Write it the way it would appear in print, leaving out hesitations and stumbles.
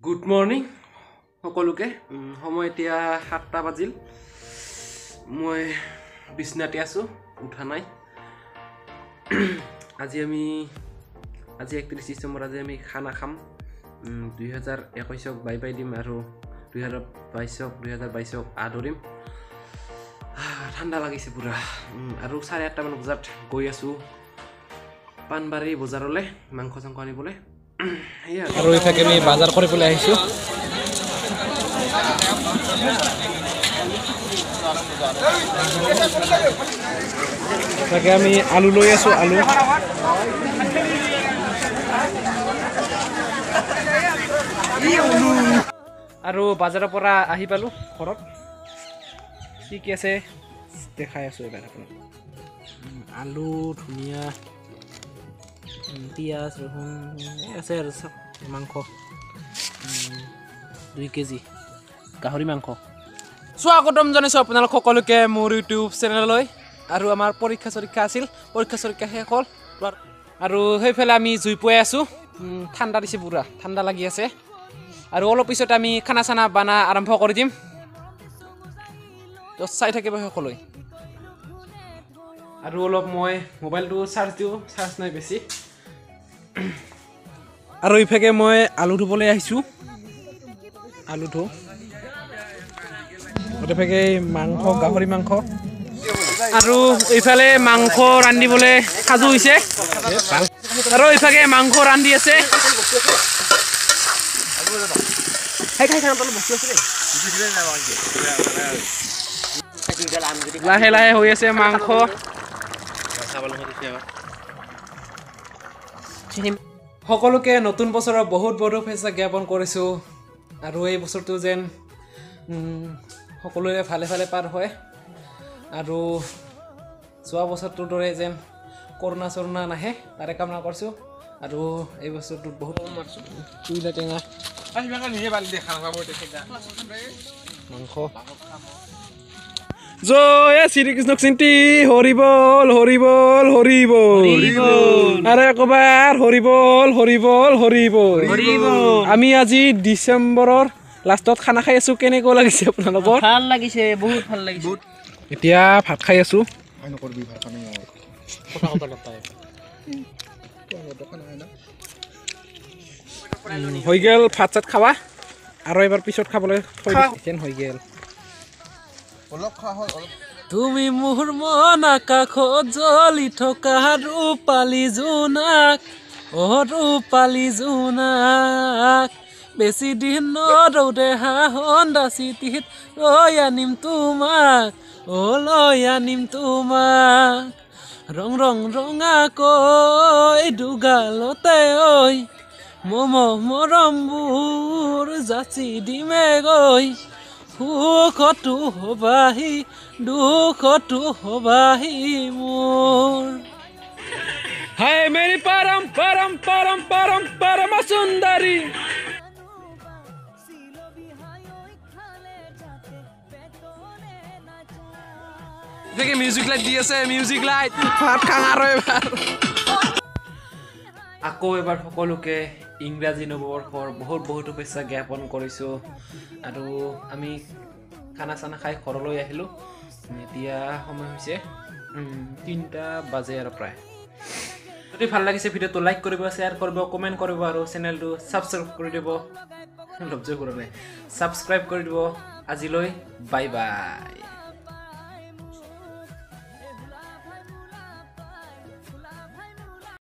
good morning সকলোকে সময় এতিয়া 7টা বাজিল মই বিছনাতে আছো উঠা নাই আজি 31 ডিসেম্বৰ আজি আমি খানা খাম 2021 বাই বাই দিম আৰু 2022 আদৰিম ঠাণ্ডা লাগিছে পুৰা আৰু 8:30 মান বজাত গৈ আছো পানবাৰী বজাৰলৈ মাংস চাংখ আনিবলৈ আৰু ইফালে আমি বাজাৰ কৰিবলৈ আহিছো তাকে আমি আলু লৈ আছো আলু আৰু বাজাৰৰ পৰা আহি পালো ঘৰত কি আছে দেখাই আছো এবাৰ আপোনাক আলু ধুনিয়া পিয়াজ ৰহুন আছে আৰু মাংস 2 কেজি গাহৰি মাংস স্বাগতম জনাইছো আপোনালোক সকলোকে মোৰ ইউটিউব চেনেললৈ আৰু আমাৰ পৰীক্ষা আছিল পৰীক্ষা শেষ হ'ল আৰু সেইফালে আমি জুই পুৱাই আছো ঠাণ্ডা দিছে পুৰা ঠাণ্ডা লাগি আছে আৰু অলপ পিছত আমি খানা চানা বানা আৰম্ভ কৰি দিম তো চাই থাকিব সকলোৱে আৰু অলপ মই মোবাইলটো চাৰ্জ দিওঁ চাৰ্জ নাই বেছি আৰু ইফালে মই আলু ধুবলৈ আহিছো আলু ধু ইফালে মাংস গাহৰি মাংস আৰু ইফালে মাংস ৰান্ধিবলৈ সাজু হৈছে আৰু ইফালে মাংস ৰান্ধি আছে লাহে লাহে হৈ আছে মাংস সকলোকে নতুন বছৰৰ বহুত বহুত শুভেচ্ছা জ্ঞাপন কৰিছো আৰু এই বছৰটো যেন সকলোৰে ভালে ভালে পাৰ হয় আৰু যোৱা বছৰটোৰ দৰে যেন কৰোনা চৰোনা নাহে তাৰে কামনা কৰিছো আৰু এই বছৰটোত বহুত চুইলা টেঙা মাংস জয় শ্ৰীকৃষ্ণক চিন্তি হৰিবল হৰিবল হৰিবল আৰু একবাৰ হৰিবল হৰিবল হৰিবল আমি আজি ডিচেম্বৰৰ লাষ্টত খানা খাই আছো কেনেকৈ লাগিছে আপোনালোকৰ ভাল লাগিছে বহুত ভাল লাগিছে এতিয়া ভাত খাই আছো হৈ গেল ভাত চাত খাবা আৰু এবাৰ পিছত খাবলৈ থৈ দিছেন হৈ গেল তুমি মোৰ মন আকাশত জ্বলি থকা ৰূপালী জোনাক ৰূপালী জোনাক বেছি দিন নৰৌদে হাঁহন্দা চিঠিত লৈ আনিম তোমাক লৈ আনিম তোমাক ৰং ৰং ৰঙাকৈ দুগালতে ঐ মৰমবোৰ যাচি দিমে গৈ সুখতো হবাহি দুখতো হবাহি মোৰ হায় মেৰি পৰম পৰম পৰম পৰম পৰম সুন্দৰী দেখে মিউজিক লাইট দি আছে মিউজিক লাইট ভাত খাং আৰু এবাৰ আকৌ এবাৰ সকলোকে ইংৰাজী নৱবৰ্ষৰ বহুত বহুত শুভেচ্ছা জ্ঞাপন কৰিছোঁ আৰু আমি খানা চানা খাই ঘৰলৈ আহিলোঁ এতিয়া সময় হৈছে 3টা বাজে আৰু প্ৰায় যদি ভাল লাগিছে ভিডিঅ'টো লাইক কৰিব শ্বেয়াৰ কৰিব কমেণ্ট কৰিব আৰু চেনেলটো ছাবস্ক্ৰাইব কৰি দিব লজ্জা কৰা নাই ছাবস্ক্ৰাইব কৰি দিব আজিলৈ বাই বাই